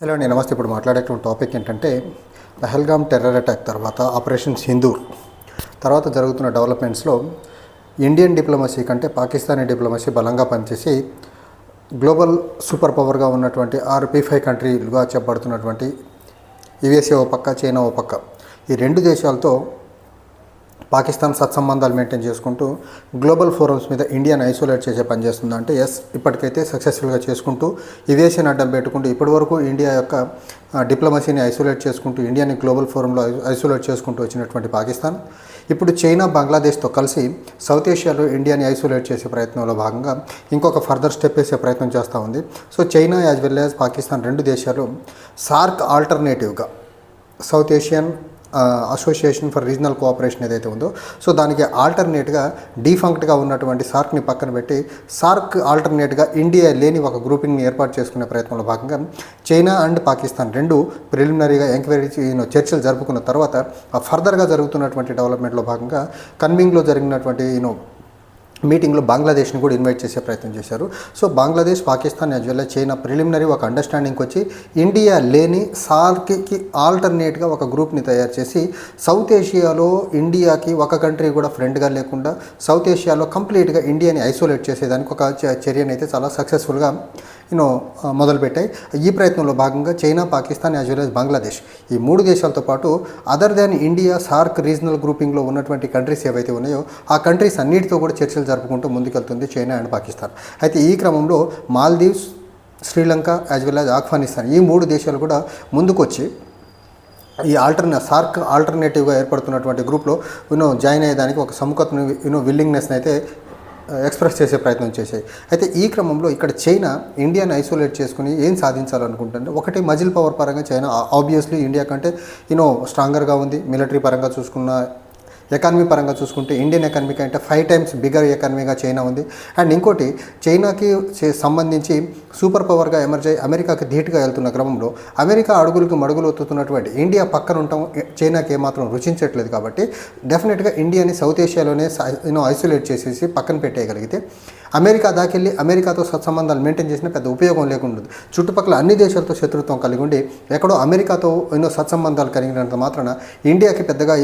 Hello అండి, నమస్తే. ఇప్పుడు మాట్లాడేటువంటి టాపిక్ ఏంటంటే పహల్గామ్ టెర్రర్ అటాక్ తర్వాత ఆపరేషన్ సింధూర్ తర్వాత జరుగుతున్న డెవలప్మెంట్స్లో ఇండియన్ డిప్లొమసీ కంటే పాకిస్తానీ డిప్లొమసీ బలంగా పనిచేసి గ్లోబల్ సూపర్ పవర్గా ఉన్నటువంటి P5 కంట్రీలుగా చెప్పబడుతున్నటువంటి యుఎస్ఏ ఓ పక్క, చైనా ఓ పక్క, ఈ రెండు దేశాలతో పాకిస్తాన్ సత్సంబంధాలు మెయింటైన్ చేసుకుంటూ గ్లోబల్ ఫోరమ్స్ మీద ఇండియాని ఐసోలేట్ చేసే పని చేస్తుందా అంటే ఎస్, ఇప్పటికైతే సక్సెస్ఫుల్గా చేసుకుంటూ యుఎస్ఏని అడ్డం పెట్టుకుంటూ ఇప్పటివరకు ఇండియా యొక్క డిప్లొమసీని ఐసోలేట్ చేసుకుంటూ ఇండియాని గ్లోబల్ ఫోరంలో ఐసోలేట్ చేసుకుంటూ వచ్చినటువంటి పాకిస్తాన్ ఇప్పుడు చైనా, బంగ్లాదేశ్తో కలిసి సౌత్ ఏషియాలో ఇండియాని ఐసోలేట్ చేసే ప్రయత్నంలో భాగంగా ఇంకొక ఫర్దర్ స్టెప్ వేసే ప్రయత్నం చేస్తూ ఉంది. So China as well as Pakistan రెండు దేశాలు సార్క్ ఆల్టర్నేటివ్గా South Asian Association for Regional cooperation ఏదైతే ఉందో, సో దానికి ఆల్టర్నేట్గా డీఫంక్ట్గా ఉన్నటువంటి సార్క్ని పక్కన పెట్టి సార్క్ ఆల్టర్నేట్గా ఇండియా లేని ఒక గ్రూపింగ్ని ఏర్పాటు చేసుకునే ప్రయత్నంలో భాగంగా చైనా అండ్ పాకిస్తాన్ రెండు ప్రిలిమినరీగా ఎంక్వైరీ చర్చలు జరుపుకున్న తర్వాత ఫర్దర్గా జరుగుతున్నటువంటి డెవలప్మెంట్లో భాగంగా కన్మింగ్లో జరిగినటువంటి మీటింగ్లో బంగ్లాదేశ్ని కూడా ఇన్వైట్ చేసే ప్రయత్నం చేశారు. So Bangladesh, Pakistan as well China preliminary ఒక అండర్స్టాండింగ్కి వచ్చి ఇండియా లేని సార్క్కి ఆల్టర్నేట్గా ఒక గ్రూప్ని తయారు చేసి సౌత్ ఏషియాలో ఇండియాకి ఒక కంట్రీ కూడా ఫ్రెండ్గా లేకుండా సౌత్ ఏషియాలో కంప్లీట్గా ఇండియాని ఐసోలేట్ చేసేదానికి ఒక చర్యను అయితే చాలా సక్సెస్ఫుల్గా మొదలుపెట్టాయి. ఈ ప్రయత్నంలో భాగంగా China, Pakistan as well as Bangladesh ఈ మూడు దేశాలతో పాటు other than India SAARC regional గ్రూపింగ్లో ఉన్నటువంటి కంట్రీస్ ఏవైతే ఉన్నాయో ఆ కంట్రీస్ అన్నిటితో కూడా చర్చలు జరుపుకుంటూ ముందుకెళ్తుంది చైనా అండ్ పాకిస్తాన్. అయితే ఈ క్రమంలో Maldives, Sri Lanka as well as Afghanistan ఈ మూడు దేశాలు కూడా ముందుకొచ్చి ఈ సార్క్ ఆల్టర్నేటివ్గా ఏర్పడుతున్నటువంటి గ్రూప్లో జాయిన్ అయ్యేదానికి ఒక సముఖతను విల్లింగ్నెస్ని అయితే ఎక్స్ప్రెస్ చేసే ప్రయత్నం చేశాయి. అయితే ఈ క్రమంలో ఇక్కడ చైనా ఇండియాని ఐసోలేట్ చేసుకుని ఏం సాధించాలనుకుంటుంది? ఒకటి, మజిల్ పవర్ పరంగా చైనా ఆబ్వియస్లీ ఇండియా కంటే స్ట్రాంగర్గా ఉంది. మిలిటరీ పరంగా చూసుకున్న, ఎకానమీ పరంగా చూసుకుంటే ఇండియన్ ఎకానమీ కంటే 5 times బిగ్గర్ ఎకానమీగా చైనా ఉంది. అండ్ ఇంకోటి, చైనాకి సంబంధించి సూపర్ పవర్గా ఎమర్జ్ అయ్యి అమెరికాకి ధీటుగా వెళ్తున్న క్రమంలో అమెరికా అడుగులకు మడుగులు ఒత్తుతున్నటువంటి ఇండియా పక్కన ఉండటం చైనాకి ఏమాత్రం రుచించట్లేదు. కాబట్టి డెఫినెట్గా ఇండియాని సౌత్ ఏషియాలోనే ఐసోలేట్ చేసేసి పక్కన పెట్టేయగలిగితే అమెరికా దాకెళ్ళి అమెరికాతో సత్సంబంధాలు మెయింటైన్ చేసిన పెద్ద ఉపయోగం లేకుండా చుట్టుపక్కల అన్ని దేశాలతో శత్రుత్వం కలిగి ఉండి ఎక్కడో అమెరికాతో సత్సంబంధాలు కలిగినంత మాత్రాన ఇండియాకి పెద్దగా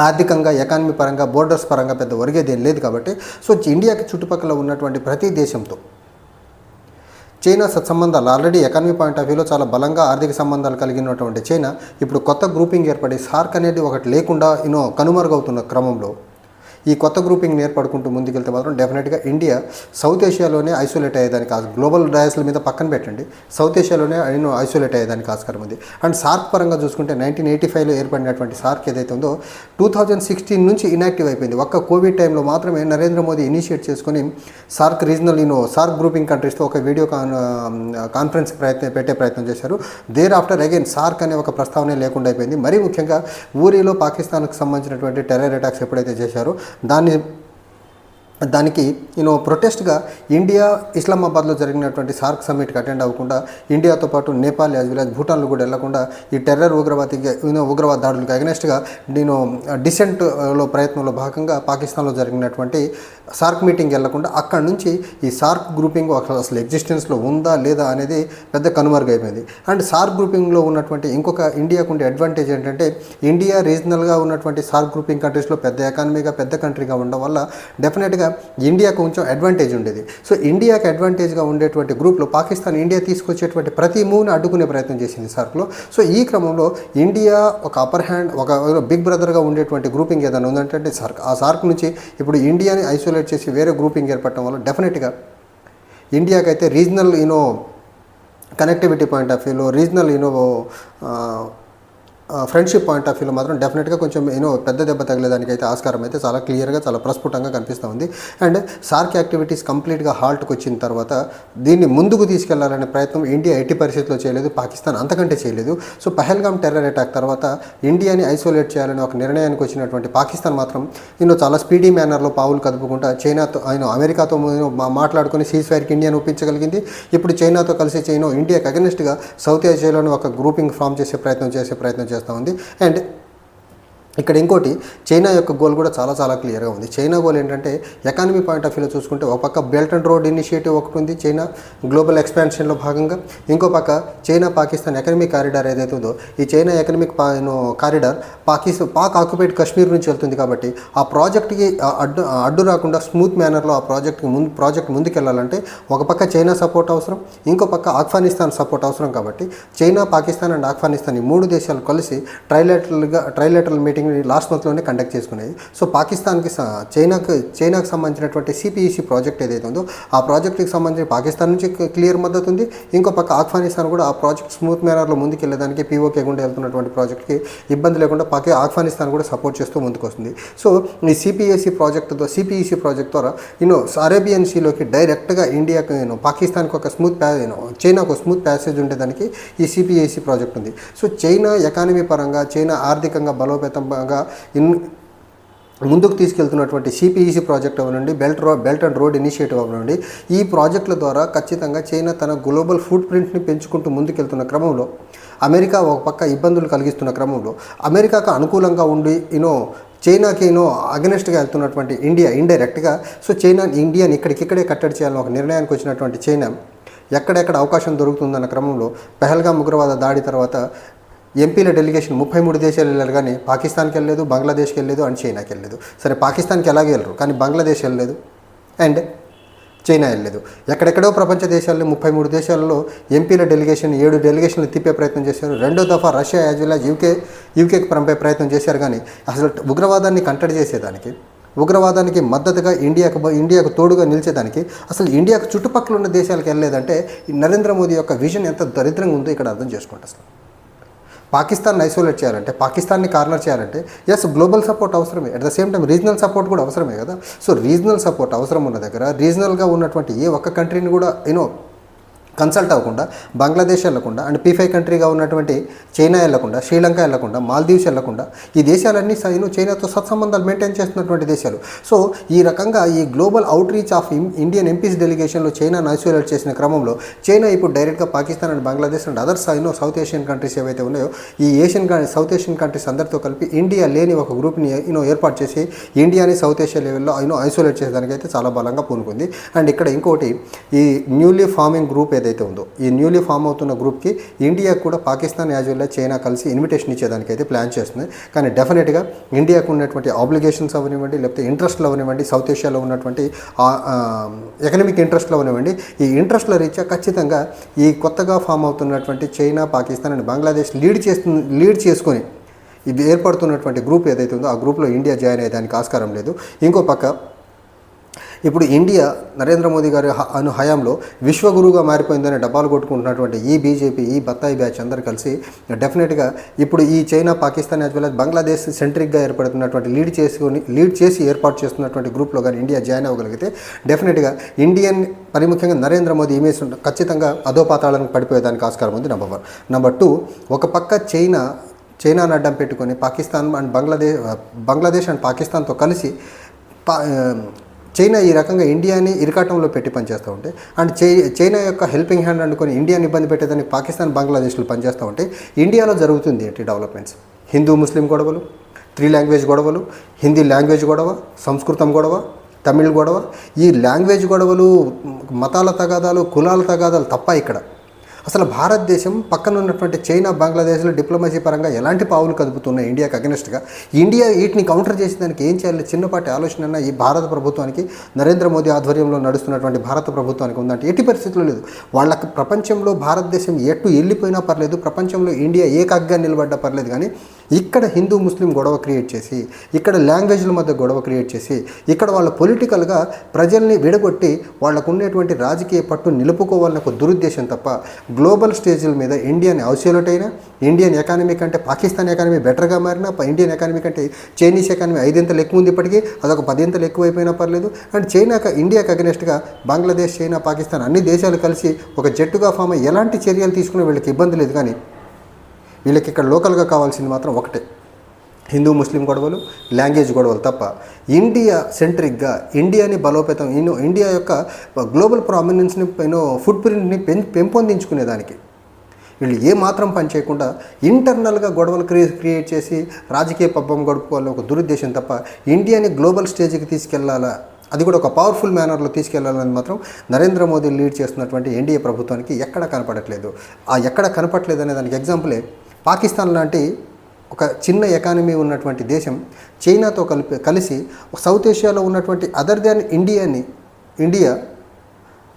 ఆర్థికంగా, ఎకానమీ పరంగా, బోర్డర్స్ పరంగా పెద్ద ఒరిగేదేం లేదు. కాబట్టి సో ఇండియాకి చుట్టుపక్కల ఉన్నటువంటి ప్రతి దేశంతో చైనా సత్సంబంధాలు ఆల్రెడీ ఎకానమీ పాయింట్ ఆఫ్ వ్యూలో చాలా బలంగా ఆర్థిక సంబంధాలు కలిగినటువంటి చైనా ఇప్పుడు కొత్త గ్రూపింగ్ ఏర్పడి సార్క్ అనేది ఒకటి లేకుండా కనుమరుగవుతున్న క్రమంలో ఈ కొత్త గ్రూపింగ్ని ఏర్పడుకుంటూ ముందుకెళ్తే మాత్రం డెఫినెట్గా ఇండియా సౌత్ ఏషియాలోనే ఐసోలేట్ అయ్యేదానికి గ్లోబల్ డయాస్ల మీద పక్కన పెట్టండి, సౌత్ ఏషియాలోనే ఐసోలేట్ అయ్యేదానికి ఆస్కారం ఉంది. అండ్ సార్క్ పరంగా చూసుకుంటే 1985లో ఏర్పడినటువంటి సార్క్ ఏదైతే ఉందో 2016 నుంచి ఇనాక్టివ్ అయిపోయింది. ఒక్క కోవిడ్ టైంలో మాత్రమే నరేంద్ర మోదీ ఇనిషియేట్ చేసుకుని సార్క్ రీజనల్ సార్క్ గ్రూపింగ్ కంట్రీస్తో ఒక వీడియో కాన్ఫరెన్స్ పెట్టే ప్రయత్నం చేశారు. దేర్ ఆఫ్టర్ అగైన్ సార్క్ అనే ఒక ప్రస్తావన లేకుండా అయిపోయింది. మరీ ముఖ్యంగా ఊరిలో పాకిస్తాన్కి సంబంధించినటువంటి టెర్రర్ అటాక్స్ ఎప్పుడైతే చేశారో దానికి ప్రొటెస్ట్గా ఇండియా ఇస్లామాబాద్లో జరిగినటువంటి సార్క్ సమ్మిట్కి అటెండ్ అవ్వకుండా ఇండియాతో పాటు నేపాల్ యాజ్ వెల్ యాజ్ భూటాన్లో కూడా వెళ్లకుండా ఈ టెర్రర్ ఉగ్రవాద దాడులకు అగెనెస్ట్గా డిసెంట్లో ప్రయత్నంలో భాగంగా పాకిస్తాన్లో జరిగినటువంటి సార్క్ మీటింగ్ వెళ్లకుండా అక్కడి నుంచి ఈ సార్క్ గ్రూపింగ్ అసలు ఎగ్జిస్టెన్స్లో ఉందా లేదా అనేది పెద్ద కనుమరుగైపోయింది. అండ్ సార్క్ గ్రూపింగ్లో ఉన్నటువంటి ఇంకొక ఇండియాకు ఉండే అడ్వాంటేజ్ ఏంటంటే ఇండియా రీజనల్గా ఉన్నటువంటి సార్క్ గ్రూపింగ్ కంట్రీస్లో పెద్ద ఎకానమీగా, పెద్ద కంట్రీగా ఉండడం వల్ల డెఫినెట్గా ఇండియాకు కొంచెం అడ్వాంటేజ్ ఉండేది. సో ఇండియాకి అడ్వాంటేజ్గా ఉండేటువంటి గ్రూప్లో పాకిస్తాన్ ఇండియా తీసుకొచ్చేటువంటి ప్రతి మూవ్ని అడ్డుకునే ప్రయత్నం చేసింది సార్క్లో. సో ఈ క్రమంలో ఇండియా ఒక అప్పర్ హ్యాండ్, ఒక బిగ్ బ్రదర్గా ఉండేటువంటి గ్రూపింగ్ ఏదైనా ఉందంటే సార్క్. ఆ సార్క్ నుంచి ఇప్పుడు ఇండియాని ఐసోలేట్ చేసి వేరే గ్రూపింగ్ ఏర్పడటం వల్ల డెఫినెట్గా ఇండియాకి అయితే రీజనల్ కనెక్టివిటీ పాయింట్ ఆఫ్ వ్యూలో, రీజనల్ ఫ్రెండ్షిప్ పాయింట్ ఆఫ్ వ్యూలో మాత్రం డెఫినెట్గా కొంచెం పెద్ద దెబ్బ తగిలేదానికి అయితే ఆస్కారం అయితే చాలా క్లియర్గా, చాలా ప్రస్ఫుటంగా కనిపిస్తూ ఉంది. అండ్ సార్క్ యాక్టివిటీస్ కంప్లీట్గా హాల్ట్కి వచ్చిన తర్వాత దీన్ని ముందుకు తీసుకెళ్లాలనే ప్రయత్నం ఇండియా ఎట్టి పరిస్థితుల్లో చేయలేదు, పాకిస్తాన్ అంతకంటే చేయలేదు. సో పహల్గామ్ టెర్రర్ అటాక్ తర్వాత ఇండియాని ఐసోలేట్ చేయాలని ఒక నిర్ణయానికి వచ్చినటువంటి పాకిస్తాన్ మాత్రం చాలా స్పీడీ మేనర్లో పావులు కదుపుకుంటా చైనాతో అమెరికాతో మాట్లాడుకుని సీజ్ ఫైర్కి ఇండియాను ఒప్పించగలిగింది. ఇప్పుడు చైనాతో కలిసి ఇండియాకి అగెనిస్ట్గా సౌత్ ఏషియాలోని ఒక గ్రూపింగ్ ఫామ్ చేసే ప్రయత్నం చేస్తూ ఉంది. అండ్ ఇక్కడ ఇంకోటి చైనా యొక్క గోల్ కూడా చాలా చాలా క్లియర్గా ఉంది. చైనా గోల్ ఏంటంటే ఎకానమీ పాయింట్ ఆఫ్ వ్యూలో చూసుకుంటే ఒక పక్క బెల్ట్ అండ్ రోడ్ ఇనిషియేటివ్ ఒకటి ఉంది చైనా గ్లోబల్ ఎక్స్పాన్షన్లో భాగంగా. ఇంకో పక్క చైనా పాకిస్తాన్ ఎకనమిక్ కారిడార్ ఏదైతే ఉందో ఈ China economic corridor Pak occupied Kashmir నుంచి వెళ్తుంది కాబట్టి ఆ ప్రాజెక్ట్కి అడ్డు రాకుండా స్మూత్ మేనర్లో ఆ ప్రాజెక్ట్ ముందుకెళ్ళాలంటే ఒక పక్క చైనా సపోర్ట్ అవసరం, ఇంకో పక్క ఆఫ్ఘనిస్తాన్ సపోర్ట్ అవసరం. కాబట్టి చైనా, పాకిస్తాన్ అండ్ ఆఫ్ఘనిస్తాన్ ఈ 3 దేశాలు కలిసి ట్రైలేటరల్ మీటింగ్ లాస్ట్ మంత్లోనే కండక్ట్ చేసుకునేది. సో పాకిస్తాన్కి చైనాకు సంబంధించినటువంటి సిపిఈసి ప్రాజెక్ట్ ఏదైతే ఉందో ఆ ప్రాజెక్ట్కి సంబంధించి పాకిస్తాన్ నుంచి క్లియర్ మద్దతు ఉంది. ఇంకో పక్క ఆఫ్ఘనిస్తాన్ కూడా ఆ ప్రాజెక్ట్ స్మూత్ మేనర్లో ముందుకెళ్ళేదానికి పీఓకే గుండా వెళ్తున్నటువంటి ప్రాజెక్ట్కి ఇబ్బంది లేకుండా ఆఫ్ఘనిస్తాన్ కూడా సపోర్ట్ చేస్తూ ముందుకు వస్తుంది. సో ఈ సిపిఈసి ప్రాజెక్ట్ ద్వారా అరేబియన్ సీలోకి డైరెక్ట్గా ఇండియాకి పాకిస్తాన్కి ఒక చైనాకు స్మూత్ ప్యాసేజ్ ఉండేదానికి ఈ సిపిఈసి ప్రాజెక్ట్ ఉంది. సో చైనా ఎకానమీ పరంగా, చైనా ఆర్థికంగా బలోపేతంగా ముందుకు తీసుకెళ్తున్నటువంటి సిపిఈసి ప్రాజెక్ట్ అవనండి, బెల్ట్ అండ్ రోడ్ ఇనిషియేటివ్ అవనండి, ఈ ప్రాజెక్టుల ద్వారా ఖచ్చితంగా చైనా తన గ్లోబల్ ఫుట్ ప్రింట్ని పెంచుకుంటూ ముందుకెళ్తున్న క్రమంలో అమెరికా ఒక పక్క ఇబ్బందులు కలిగిస్తున్న క్రమంలో అమెరికాకు అనుకూలంగా ఉండి చైనాకి అగెనెస్ట్గా వెళ్తున్నటువంటి ఇండియా ఇండైరెక్ట్గా ఇండియాని ఇక్కడికిక్కడే కట్టడి చేయాలని ఒక నిర్ణయానికి వచ్చినటువంటి చైనా ఎక్కడెక్కడ అవకాశం దొరుకుతుందన్న క్రమంలో పెహల్గాం ఉగ్రవాద దాడి తర్వాత ఎంపీల డెలిగేషన్ 33 దేశాలు వెళ్ళారు, కానీ పాకిస్తాన్కి వెళ్ళలేదు, బంగ్లాదేశ్కి వెళ్ళలేదు అండ్ చైనాకి వెళ్ళలేదు. సరే పాకిస్తాన్కి ఎలాగే వెళ్ళరు, కానీ బంగ్లాదేశ్ వెళ్ళలేదు అండ్ చైనా వెళ్ళలేదు. ఎక్కడెక్కడో ప్రపంచ దేశాల్లో 33 దేశాలలో ఎంపీల డెలిగేషన్ 7 డెలిగేషన్లు తిప్పే ప్రయత్నం చేశారు. 2వ దఫా రష్యా యాజ్ వెల్ యాజ్ యూకేకి పంపే ప్రయత్నం చేశారు. కానీ అసలు ఉగ్రవాదాన్ని కంటడి చేసేదానికి, ఉగ్రవాదానికి మద్దతుగా ఇండియాకు తోడుగా నిలిచేదానికి అసలు ఇండియాకు చుట్టుపక్కల ఉన్న దేశాలకు వెళ్ళలేదంటే ఈ నరేంద్ర మోదీ యొక్క విజన్ ఎంత దరిద్రంగా ఉందో ఇక్కడ అర్థం చేసుకుంటారు. అసలు పాకిస్తాన్ని ఐసోలేట్ చేయాలంటే, పాకిస్తాన్ని కార్నర్ చేయాలంటే గ్లోబల్ సపోర్ట్ అవసరమే, at the same time regional support కూడా అవసరమే కదా. సో రీజనల్ సపోర్ట్ అవసరం ఉన్న దగ్గర రీజనల్గా ఉన్నటువంటి ఏ ఒక్క కంట్రీని కూడా కన్సల్ట్ అవ్వకుండా బంగ్లాదేశ్ వెళ్లకుండా అండ్ P5 కంట్రీగా ఉన్నటువంటి చైనా వెళ్లకుండా, శ్రీలంక వెళ్లకుండా, మాల్దీవ్స్ వెళ్లకుండా ఈ దేశాలన్నీ చైనాతో సత్సంబంధాలు మెయింటైన్ చేస్తున్నటువంటి దేశాలు. సో ఈ రకంగా ఈ global outreach of Indian MPs డెలిగేషన్లో చైనాను ఐసోలేట్ చేసిన క్రమంలో చైనా ఇప్పుడు డైరెక్ట్గా Pakistan and Bangladesh and others South Asian countries ఏవైతే ఉన్నాయో ఈ సౌత్ ఏషియన్ కంట్రీస్ అందరితో కలిపి ఇండియా లేని ఒక గ్రూప్ని ఏర్పాటు చేసి ఇండియాని సౌత్ ఏషియా లెవెల్లో ఐసోలేట్ చేసేదానికైతే చాలా బలంగా పూనుకుంది. అండ్ ఇక్కడ ఇంకోటి ఈ న్యూలీ ఫార్మింగ్ గ్రూప్ ఏదైతే ఉందో ఈ న్యూలీ ఫామ్ అవుతున్న గ్రూప్కి ఇండియా కూడా పాకిస్తాన్ యాజ్ వెల్ చైనా కలిసి ఇన్విటేషన్ ఇచ్చేదానికైతే ప్లాన్ చేస్తుంది. కానీ డెఫినెట్గా ఇండియాకు ఉన్నటువంటి ఆబ్లిగేషన్స్ అవనివ్వండి, లేకపోతే ఇంట్రెస్ట్లు అవనివ్వండి, సౌత్ ఏషియాలో ఉన్నటువంటి ఎకనమిక్ ఇంట్రెస్ట్లు అవనివ్వండి, ఈ ఇంట్రెస్ట్ల రీత్యా ఖచ్చితంగా ఈ కొత్తగా ఫామ్ అవుతున్నటువంటి China, Pakistan and Bangladesh lead చేసుకొని ఇది ఏర్పడుతున్నటువంటి గ్రూప్ ఏదైతే ఉందో ఆ గ్రూప్లో ఇండియా జాయిన్ అయ్యేదానికి ఆస్కారం లేదు. ఇంకో పక్క ఇప్పుడు ఇండియా నరేంద్ర మోదీ గారి హయాంలో విశ్వగురువుగా మారిపోయిందని డబ్బాలు కొట్టుకుంటున్నటువంటి ఈ బీజేపీ, ఈ బత్తాయి బ్యాచ్ అందరూ కలిసి డెఫినెట్గా ఇప్పుడు ఈ China, Pakistan as well as Bangladesh సెంట్రిక్గా ఏర్పడుతున్నటువంటి లీడ్ చేసి ఏర్పాటు చేస్తున్నటువంటి గ్రూప్లో కానీ ఇండియా జాయిన్ అవ్వగలిగితే డెఫినెట్గా ఇండియన్ ముఖ్యంగా నరేంద్ర మోదీ ఇమేజ్ ఖచ్చితంగా అధోపాతాళానికి పడిపోయేదానికి ఆస్కారం ఉంది. నెంబర్ 2 ఒక పక్క చైనాను అడ్డం పెట్టుకొని పాకిస్తాన్ అండ్ బంగ్లాదేశ్ అండ్ పాకిస్తాన్తో కలిసి చైనా ఈ రకంగా ఇండియాని ఇరకాటంలో పెట్టి పనిచేస్తూ ఉంటే అండ్ చైనా యొక్క హెల్పింగ్ హ్యాండ్ అనుకొని ఇండియాని ఇబ్బంది పెట్టేదానికి పాకిస్తాన్, బంగ్లాదేశ్లో పనిచేస్తూ ఉంటే ఇండియాలో జరుగుతుంది ఏంటి డెవలప్మెంట్స్? హిందూ ముస్లిం గొడవలు, 3 లాంగ్వేజ్ గొడవలు, హిందీ లాంగ్వేజ్ గొడవ, సంస్కృతం గొడవ, తమిళ్ గొడవ. ఈ లాంగ్వేజ్ గొడవలు, మతాల తగాదాలు, కులాల తగాదాలు తప్ప ఇక్కడ అసలు భారతదేశం పక్కన ఉన్నటువంటి చైనా, బంగ్లాదేశ్లో డిప్లొమసీ పరంగా ఎలాంటి పావులు కదుపుతున్నాయి ఇండియాకి అగెనెస్ట్గా? ఇండియా వీటిని కౌంటర్ చేసేదానికి ఏం చేయాలి? చిన్నపాటి ఆలోచన ఈ భారత ప్రభుత్వానికి, నరేంద్ర మోదీ ఆధ్వర్యంలో నడుస్తున్నటువంటి భారత ప్రభుత్వానికి ఉందంటే ఎట్టి పరిస్థితుల్లో లేదు. వాళ్ళకి ప్రపంచంలో భారతదేశం ఎటు వెళ్ళిపోయినా పర్లేదు, ప్రపంచంలో ఇండియా ఏకాగ్గా నిలబడ్డా పర్లేదు, కానీ ఇక్కడ హిందూ ముస్లిం గొడవ క్రియేట్ చేసి, ఇక్కడ లాంగ్వేజ్ల మధ్య గొడవ క్రియేట్ చేసి, ఇక్కడ వాళ్ళ పొలిటికల్గా ప్రజల్ని విడగొట్టి వాళ్ళకు ఉండేటువంటి రాజకీయ పట్టు నిలుపుకోవాలని ఒక దురుద్దేశం తప్ప గ్లోబల్ స్టేజ్ల మీద ఇండియాని ఐసోలేట్ అయినా, ఇండియన్ ఎకానమీ కంటే పాకిస్తాన్ ఎకానమీ బెటర్గా మారినా, ఇండియన్ ఎకానమీ కంటే చైనీస్ ఎకానమీ 5 ఎక్కువ ఉంది, ఇప్పటికీ అదొక 10 ఎక్కువైపోయినా పర్లేదు. అండ్ ఇండియాకి అగెనెస్ట్గా బంగ్లాదేశ్, చైనా, పాకిస్తాన్ అన్ని దేశాలు కలిసి ఒక జట్టుగా ఫామ్ అయ్యి ఎలాంటి చర్యలు తీసుకునే వీళ్ళకి ఇబ్బంది లేదు. కానీ వీళ్ళకి ఇక్కడ లోకల్గా కావాల్సింది మాత్రం ఒకటే, హిందూ ముస్లిం గొడవలు, లాంగ్వేజ్ గొడవలు తప్ప ఇండియా సెంట్రిక్గా ఇండియాని బలోపేతం, ఇండియా యొక్క గ్లోబల్ ప్రామినెన్స్ని ఫుట్ ప్రింట్ని పెంపొందించుకునేదానికి వీళ్ళు ఏ మాత్రం పని చేయకుండా ఇంటర్నల్గా గొడవలు క్రియేట్ చేసి రాజకీయ పబ్బం గడుపుకోవాలని ఒక దురుద్దేశం తప్ప ఇండియాని గ్లోబల్ స్టేజ్కి తీసుకెళ్లాలా, అది కూడా ఒక పవర్ఫుల్ మేనర్లో తీసుకెళ్లాలని మాత్రం నరేంద్ర మోదీ లీడ్ చేస్తున్నటువంటి ఎన్డీఏ ప్రభుత్వానికి ఎక్కడ కనపడట్లేదు. ఆ ఎక్కడ కనపడట్లేదు అనే దానికి ఎగ్జాంపులే పాకిస్తాన్ లాంటి ఒక చిన్న ఎకానమీ ఉన్నటువంటి దేశం చైనాతో కలిసి సౌత్ ఏషియాలో ఉన్నటువంటి అదర్ దాన్ ఇండియా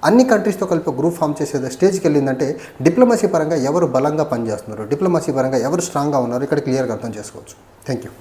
అన్ని కంట్రీస్తో కలిపి గ్రూప్ ఫామ్ చేసే స్టేజ్కి వెళ్ళిందంటే డిప్లొమసీ పరంగా ఎవరు బలంగా పనిచేస్తున్నారు, డిప్లొమసీ పరంగా ఎవరు స్ట్రాంగ్గా ఉన్నారు ఇక్కడ క్లియర్గా అర్థం చేసుకోవచ్చు. Thank you.